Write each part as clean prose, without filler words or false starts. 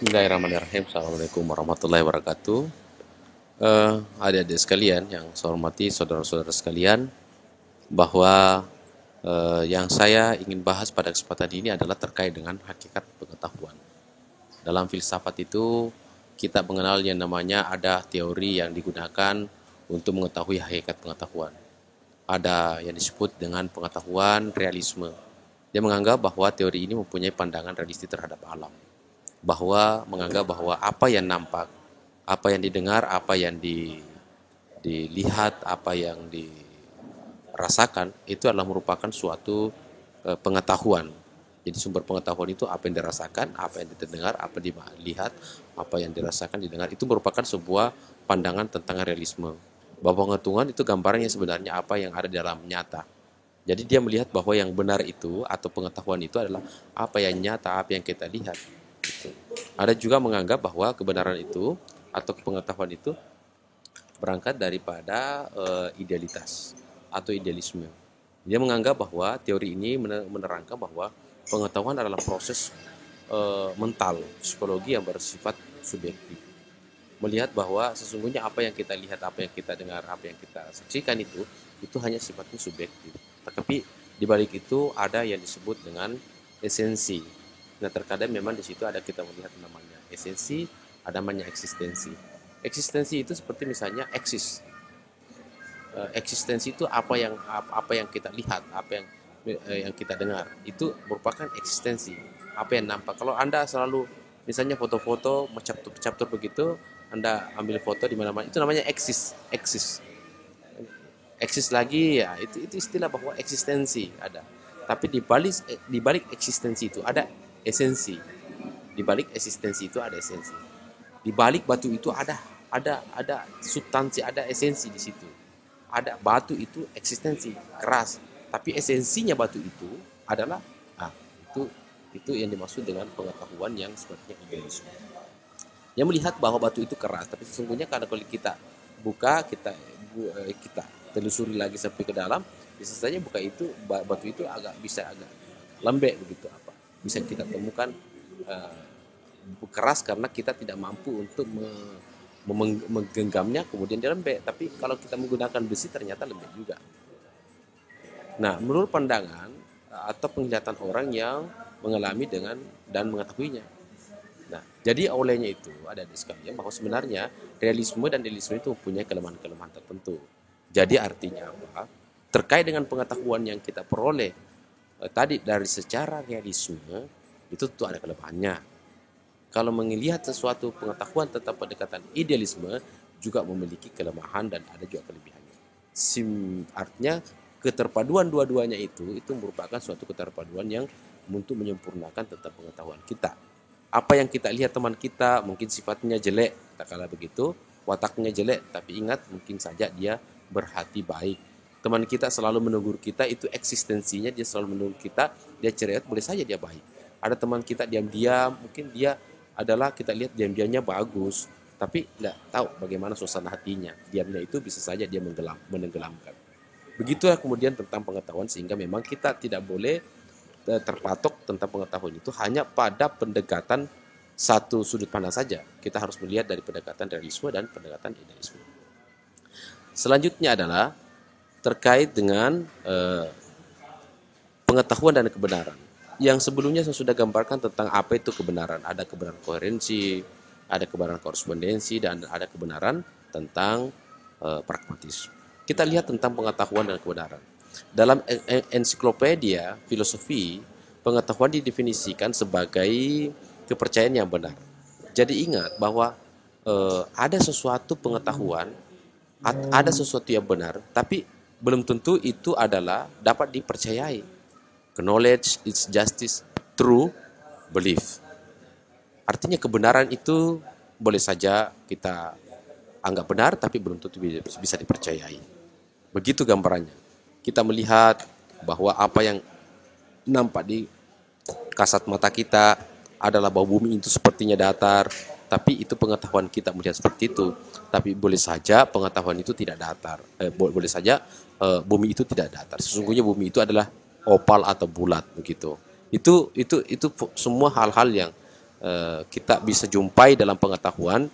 Bismillahirrahmanirrahim. Assalamualaikum warahmatullahi wabarakatuh. Adik-adik sekalian yang saya hormati, saudara-saudara sekalian, bahwa yang saya ingin bahas pada kesempatan ini adalah terkait dengan hakikat pengetahuan. Dalam filsafat itu, kita mengenal yang namanya ada teori yang digunakan untuk mengetahui hakikat pengetahuan. Ada yang disebut dengan pengetahuan realisme. Dia menganggap bahwa teori ini mempunyai pandangan realistis terhadap alam. Bahwa menganggap bahwa apa yang nampak, apa yang didengar, apa yang dilihat, apa yang dirasakan itu adalah merupakan suatu pengetahuan. Jadi sumber pengetahuan itu apa yang dirasakan, apa yang didengar, apa yang dilihat, apa yang dirasakan, didengar, itu merupakan sebuah pandangan tentang realisme. Bahwa pengetahuan itu gambarannya sebenarnya apa yang ada di dalam nyata. Jadi dia melihat bahwa yang benar itu atau pengetahuan itu adalah apa yang nyata, apa yang kita lihat. Gitu. Ada juga menganggap bahwa kebenaran itu atau pengetahuan itu berangkat daripada idealitas atau idealisme. Dia menganggap bahwa teori ini menerangkan bahwa pengetahuan adalah proses mental, psikologi yang bersifat subjektif. Melihat bahwa sesungguhnya apa yang kita lihat, apa yang kita dengar, apa yang kita saksikan itu hanya sifatnya subjektif. Tetapi di balik itu ada yang disebut dengan esensi. Nah, terkadang memang di situ ada kita melihat namanya esensi, ada namanya eksistensi. Eksistensi itu seperti misalnya eksis. Eksistensi itu apa yang kita lihat, apa yang kita dengar. Itu merupakan eksistensi. Apa yang nampak. Kalau Anda selalu misalnya foto-foto captur begitu, Anda ambil foto di mana-mana, itu namanya eksis lagi ya, itu istilah bahwa eksistensi ada. Tapi di balik eksistensi itu ada esensi. Di balik eksistensi itu ada esensi. Di balik batu itu ada substansi, ada esensi di situ. Ada batu itu eksistensi keras, tapi esensinya batu itu adalah itu yang dimaksud dengan pengetahuan yang sepertinya idealisme. Yang melihat bahwa batu itu keras, tapi sesungguhnya kalau kita buka, kita telusuri lagi sampai ke dalam, bisa saja buka itu batu itu agak lembek begitu, bisa kita temukan keras karena kita tidak mampu untuk menggenggamnya, kemudian dia lembek. Tapi kalau kita menggunakan besi ternyata lembek juga. Nah, menurut pandangan atau penglihatan orang yang mengalami dan mengetahuinya. Nah, jadi olehnya itu ada di sekalian bahwa sebenarnya realisme dan idealisme itu mempunyai kelemahan-kelemahan tertentu. Jadi artinya apa? Terkait dengan pengetahuan yang kita peroleh tadi dari secara realisme, itu tentu ada kelemahannya. Kalau melihat sesuatu pengetahuan tentang pendekatan idealisme juga memiliki kelemahan dan ada juga kelebihannya. Artinya keterpaduan dua-duanya itu merupakan suatu keterpaduan yang untuk menyempurnakan tentang pengetahuan kita. Apa yang kita lihat teman kita mungkin sifatnya jelek, tak kala begitu, wataknya jelek, tapi ingat mungkin saja dia berhati baik. Teman kita selalu menegur kita, itu eksistensinya, dia selalu menegur kita, dia ceria, boleh saja dia baik. Ada teman kita diam-diam, mungkin dia adalah kita lihat diam-diamnya bagus, tapi tidak tahu bagaimana suasana hatinya. Diamnya itu bisa saja dia menenggelamkan. Begitulah kemudian tentang pengetahuan, sehingga memang kita tidak boleh terpatok tentang pengetahuan itu hanya pada pendekatan satu sudut pandang saja. Kita harus melihat dari pendekatan realisme dan pendekatan idealisme. Selanjutnya adalah terkait dengan pengetahuan dan kebenaran. Yang sebelumnya saya sudah gambarkan tentang apa itu kebenaran. Ada kebenaran koherensi, ada kebenaran korespondensi, dan ada kebenaran tentang pragmatis. Kita lihat tentang pengetahuan dan kebenaran. Dalam ensiklopedia filosofi, pengetahuan didefinisikan sebagai kepercayaan yang benar. Jadi ingat bahwa ada sesuatu pengetahuan, ada sesuatu yang benar, tapi belum tentu itu adalah dapat dipercayai. Knowledge is justice through belief. Artinya kebenaran itu boleh saja kita anggap benar, tapi belum tentu bisa dipercayai. Begitu gambarannya. Kita melihat bahwa apa yang nampak di kasat mata kita adalah bahwa bumi itu sepertinya datar, tapi itu pengetahuan kita melihat seperti itu. Tapi boleh saja pengetahuan itu tidak datar. Boleh saja bumi itu tidak datar. Sesungguhnya bumi itu adalah opal atau bulat begitu. Itu semua hal-hal yang kita bisa jumpai dalam pengetahuan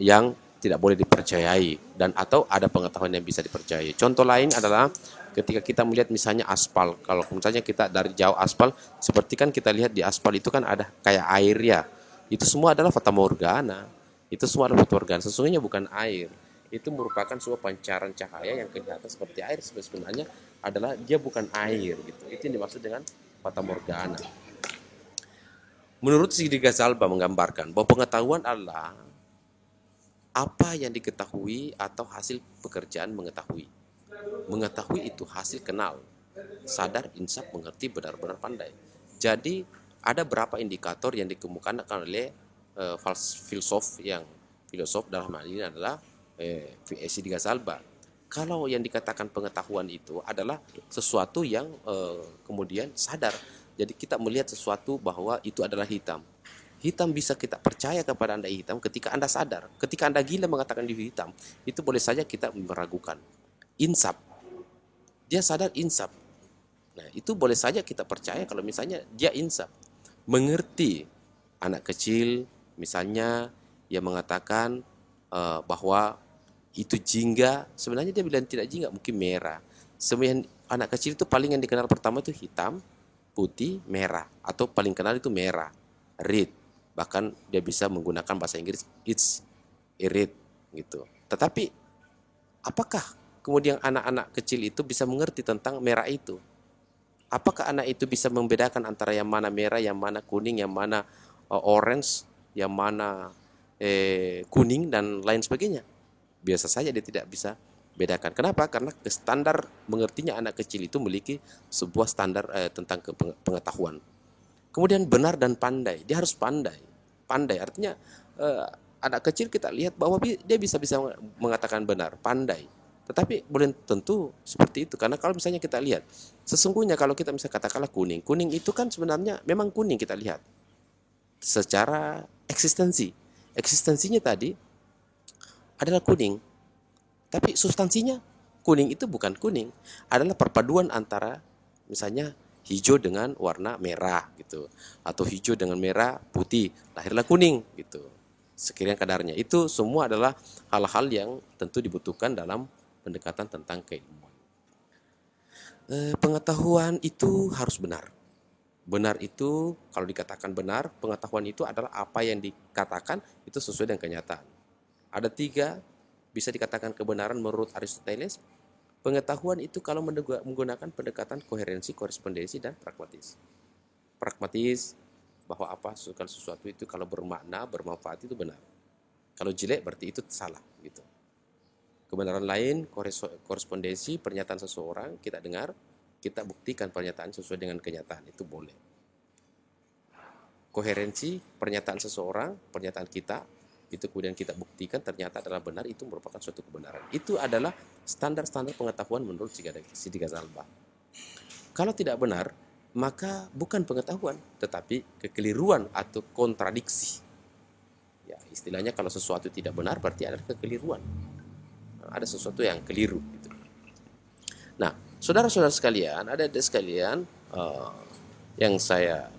yang tidak boleh dipercayai dan atau ada pengetahuan yang bisa dipercayai. Contoh lain adalah ketika kita melihat misalnya aspal. Kalau misalnya kita dari jauh aspal, seperti kan kita lihat di aspal itu kan ada kayak air ya. Itu semua adalah fata morgana. Itu semua adalah fata morgana. Sesungguhnya bukan air. Itu merupakan sebuah pancaran cahaya yang kelihatan seperti air. Sebenarnya adalah dia bukan air gitu. Itu yang dimaksud dengan fata morgana. Menurut Sidi Ghazalba menggambarkan bahwa pengetahuan adalah apa yang diketahui atau hasil pekerjaan mengetahui. Mengetahui itu hasil kenal. Sadar, insaf, mengerti, benar-benar pandai. Jadi ada berapa indikator yang dikemukakan oleh filosof dalam hal ini adalah Sidi Ghazalba. Kalau yang dikatakan pengetahuan itu adalah sesuatu yang kemudian sadar. Jadi kita melihat sesuatu bahwa itu adalah hitam. Hitam bisa kita percaya kepada Anda hitam ketika Anda sadar. Ketika Anda gila mengatakan itu hitam, itu boleh saja kita meragukan. Insaf. Dia sadar insaf. Nah, itu boleh saja kita percaya kalau misalnya dia insaf. Mengerti. Anak kecil misalnya yang mengatakan bahwa itu jingga, sebenarnya dia bilang tidak jingga, mungkin merah. Sebenarnya anak kecil itu paling yang dikenal pertama itu hitam, putih, merah. Atau paling kenal itu merah, red. Bahkan dia bisa menggunakan bahasa Inggris it's red gitu. Tetapi apakah kemudian anak-anak kecil itu bisa mengerti tentang merah itu? Apakah anak itu bisa membedakan antara yang mana merah, yang mana kuning, yang mana orange, yang mana kuning dan lain sebagainya? Biasa saja dia tidak bisa bedakan. Kenapa? Karena standar mengertinya anak kecil itu memiliki sebuah standar tentang pengetahuan. Kemudian benar dan pandai. Dia harus pandai. Pandai artinya anak kecil kita lihat bahwa dia bisa mengatakan benar, pandai. Tetapi belum tentu seperti itu. Karena kalau misalnya kita lihat, sesungguhnya kalau kita misalnya katakanlah kuning. Kuning itu kan sebenarnya memang kuning kita lihat. Secara eksistensi. Eksistensinya tadi adalah kuning. Tapi substansinya kuning itu bukan kuning. Adalah perpaduan antara misalnya hijau dengan warna merah gitu, atau hijau dengan merah putih, lahirlah kuning gitu. Sekiranya kadarnya itu semua adalah hal-hal yang tentu dibutuhkan dalam pendekatan tentang keilmuan. Pengetahuan itu harus benar. Benar itu kalau dikatakan benar, pengetahuan itu adalah apa yang dikatakan itu sesuai dengan kenyataan. Ada 3 bisa dikatakan kebenaran menurut Aristoteles. Pengetahuan itu kalau menggunakan pendekatan koherensi, korespondensi, dan pragmatis. Pragmatis bahwa apa sesuatu itu kalau bermakna, bermanfaat itu benar. Kalau jelek berarti itu salah gitu. Kebenaran lain, korespondensi, pernyataan seseorang kita dengar, kita buktikan pernyataan sesuai dengan kenyataan, itu boleh. Koherensi, pernyataan seseorang, pernyataan kita, itu kemudian kita buktikan ternyata adalah benar, itu merupakan suatu kebenaran. Itu adalah standar-standar pengetahuan menurut Sidi Ghazalba. Kalau tidak benar, maka bukan pengetahuan, tetapi kekeliruan atau kontradiksi. Ya, istilahnya kalau sesuatu tidak benar berarti adalah kekeliruan. Ada sesuatu yang keliru. Gitu. Nah, saudara-saudara sekalian, adik-adik sekalian, yang saya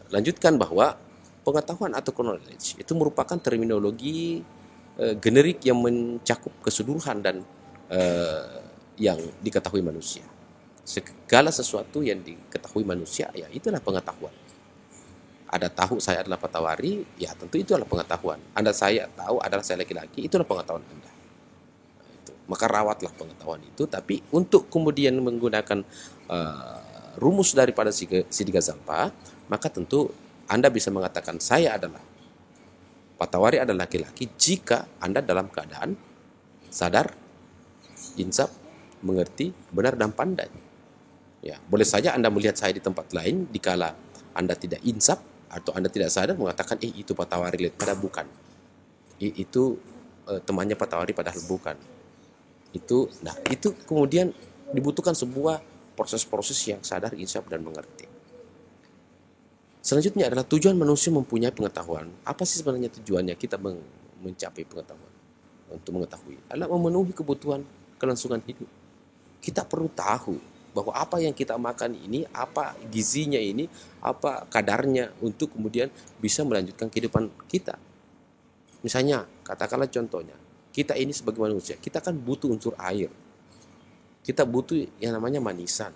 lanjutkan bahwa pengetahuan atau knowledge itu merupakan terminologi generik yang mencakup keseluruhan dan yang diketahui manusia. Segala sesuatu yang diketahui manusia, ya itulah pengetahuan. Anda tahu saya adalah patawari, ya tentu itu adalah pengetahuan. Anda saya tahu adalah saya laki-laki, itulah pengetahuan Anda. Maka rawatlah pengetahuan itu, tapi untuk kemudian menggunakan rumus daripada Sidi Ghazalba, maka tentu Anda bisa mengatakan saya adalah patawari adalah laki-laki jika Anda dalam keadaan sadar, insaf, mengerti, benar dan pandai. Ya, boleh saja Anda melihat saya di tempat lain dikala Anda tidak insaf atau Anda tidak sadar mengatakan itu patawari, padahal bukan. Itu temannya patawari padahal bukan. Itu kemudian dibutuhkan sebuah proses-proses yang sadar, insaf dan mengerti. Selanjutnya adalah tujuan manusia mempunyai pengetahuan. Apa sih sebenarnya tujuannya kita mencapai pengetahuan? Untuk mengetahui adalah memenuhi kebutuhan kelangsungan hidup. Kita perlu tahu bahwa apa yang kita makan ini, apa gizinya ini, apa kadarnya untuk kemudian bisa melanjutkan kehidupan kita. Misalnya, katakanlah contohnya, kita ini sebagai manusia, kita kan butuh unsur air. Kita butuh yang namanya manisan.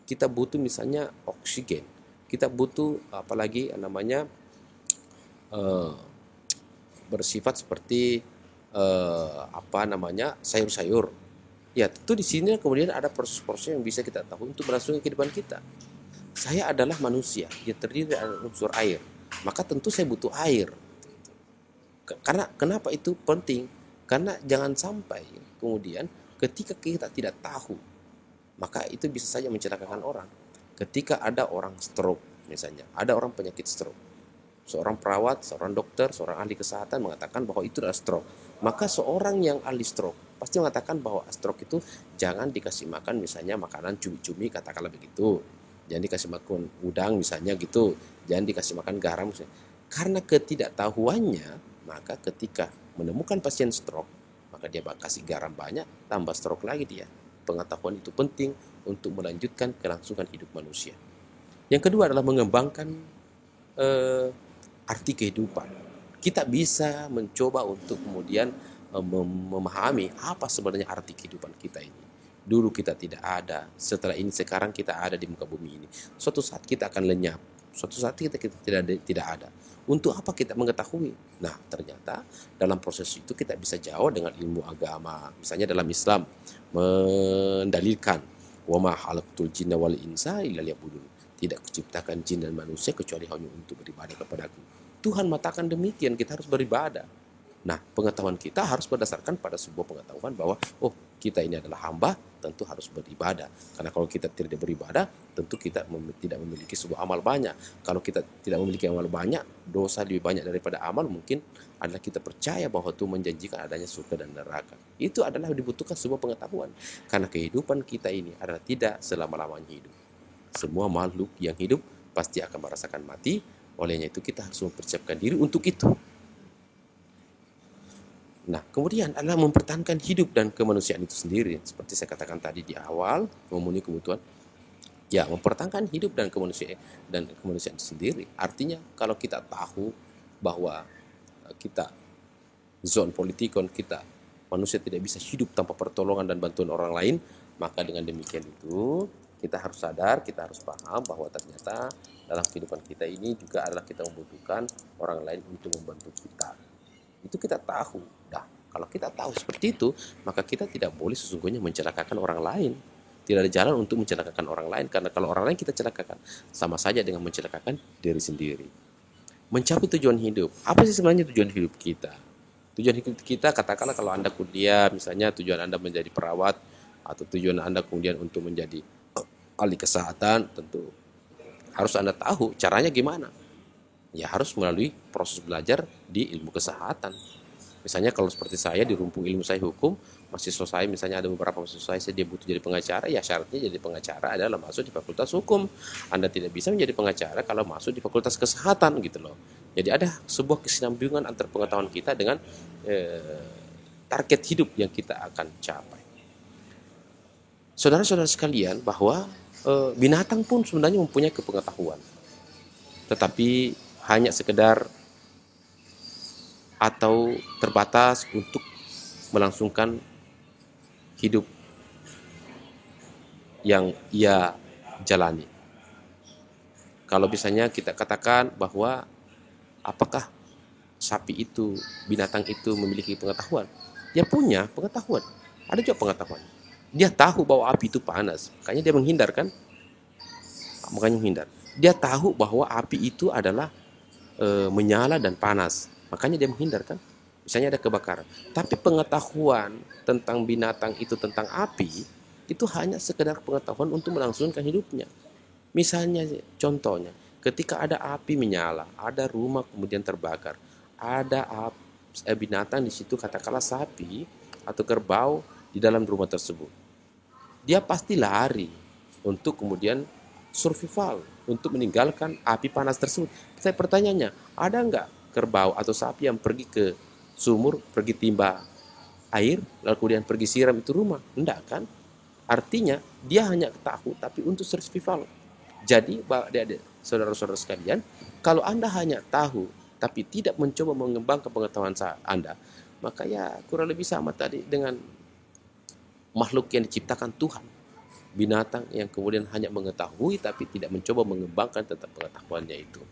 Kita butuh misalnya oksigen. Kita butuh apalagi yang namanya bersifat seperti sayur-sayur. Ya, tentu di sini kemudian ada proses-proses yang bisa kita tahu untuk melangsungkan kehidupan kita. Saya adalah manusia, yang terdiri dari unsur air. Maka tentu saya butuh air. Karena kenapa itu penting? Karena jangan sampai kemudian ketika kita tidak tahu, maka itu bisa saja mencelakakan orang. Ketika ada orang stroke misalnya, ada orang penyakit stroke, seorang perawat, seorang dokter, seorang ahli kesehatan mengatakan bahwa itu adalah stroke, maka seorang yang ahli stroke pasti mengatakan bahwa stroke itu jangan dikasih makan misalnya makanan cumi-cumi, katakanlah begitu, jangan dikasih makan udang misalnya gitu, jangan dikasih makan garam misalnya. Karena ketidaktahuannya, maka ketika menemukan pasien stroke, maka dia kasih garam banyak, tambah stroke lagi dia. Pengetahuan itu penting untuk melanjutkan kelangsungan hidup manusia. Yang kedua adalah mengembangkan arti kehidupan. Kita bisa mencoba untuk kemudian memahami apa sebenarnya arti kehidupan kita ini. Dulu kita tidak ada, setelah ini sekarang kita ada di muka bumi ini. Suatu saat kita akan lenyap, suatu saat kita tidak ada. Untuk apa kita mengetahui? Nah, ternyata dalam proses itu kita bisa jawab dengan ilmu agama. Misalnya dalam Islam mendalilkan wa ma khalaqtul jinna wal insa illa liya'budun. Tidak kuciptakan jin dan manusia kecuali hanya untuk beribadah kepadaku. Tuhan mengatakan demikian, kita harus beribadah. Nah, pengetahuan kita harus berdasarkan pada sebuah pengetahuan bahwa kita ini adalah hamba, tentu harus beribadah. Karena kalau kita tidak beribadah, tentu kita tidak memiliki sebuah amal banyak. Kalau kita tidak memiliki amal banyak, dosa lebih banyak daripada amal, mungkin adalah kita percaya bahwa Tuhan menjanjikan adanya surga dan neraka. Itu adalah dibutuhkan sebuah pengetahuan. Karena kehidupan kita ini adalah tidak selama-lamanya hidup. Semua makhluk yang hidup pasti akan merasakan mati. Olehnya itu kita harus mempersiapkan diri untuk itu. Nah, kemudian adalah mempertahankan hidup dan kemanusiaan itu sendiri. Seperti saya katakan tadi di awal, memenuhi kebutuhan. Ya, mempertahankan hidup dan kemanusiaan itu sendiri. Artinya, kalau kita tahu bahwa kita zon politikon kita, manusia tidak bisa hidup tanpa pertolongan dan bantuan orang lain, maka dengan demikian itu, kita harus sadar, kita harus paham bahwa ternyata dalam kehidupan kita ini juga adalah kita membutuhkan orang lain untuk membantu kita. Itu kita tahu. Nah, kalau kita tahu seperti itu, maka kita tidak boleh sesungguhnya mencelakakan orang lain. Tidak ada jalan untuk mencelakakan orang lain, karena kalau orang lain kita celakakan, sama saja dengan mencelakakan diri sendiri. Mencapai tujuan hidup. Apa sih sebenarnya tujuan hidup kita? Tujuan hidup kita, katakanlah kalau Anda kuliah, misalnya tujuan Anda menjadi perawat, atau tujuan Anda kemudian untuk menjadi ahli kesehatan, tentu harus Anda tahu caranya gimana. Ya harus melalui proses belajar di ilmu kesehatan. Misalnya kalau seperti saya di rumpun ilmu saya hukum, mahasiswa saya misalnya ada beberapa mahasiswa saya dia butuh jadi pengacara, ya syaratnya jadi pengacara adalah masuk di fakultas hukum. Anda tidak bisa menjadi pengacara kalau masuk di fakultas kesehatan gitu loh. Jadi ada sebuah kesinambungan antara pengetahuan kita dengan target hidup yang kita akan capai. Saudara-saudara sekalian, bahwa binatang pun sebenarnya mempunyai kepengetahuan. Tetapi hanya sekedar atau terbatas untuk melangsungkan hidup yang ia jalani. Kalau misalnya kita katakan bahwa apakah sapi itu, binatang itu memiliki pengetahuan? Dia punya pengetahuan. Ada juga pengetahuan. Dia tahu bahwa api itu panas, makanya dia menghindar kan? Makanya menghindar. Dia tahu bahwa api itu adalah menyala dan panas, makanya dia menghindar kan? Misalnya ada kebakaran. Tapi pengetahuan tentang binatang itu, tentang api, itu hanya sekedar pengetahuan untuk melangsungkan hidupnya. Misalnya contohnya, ketika ada api menyala, ada rumah kemudian terbakar, ada binatang di situ, katakanlah sapi atau kerbau di dalam rumah tersebut. Dia pasti lari untuk kemudian survival, untuk meninggalkan api panas tersebut. Saya pertanyaannya, ada nggak kerbau atau sapi yang pergi ke sumur, pergi timba air, lalu kemudian pergi siram itu rumah? Enggak kan? Artinya dia hanya tahu tapi untuk survival. Jadi adik-adik, saudara-saudara sekalian, kalau Anda hanya tahu tapi tidak mencoba mengembangkan pengetahuan Anda, maka ya kurang lebih sama tadi dengan makhluk yang diciptakan Tuhan. Binatang yang kemudian hanya mengetahui tapi tidak mencoba mengembangkan tentang pengetahuannya itu.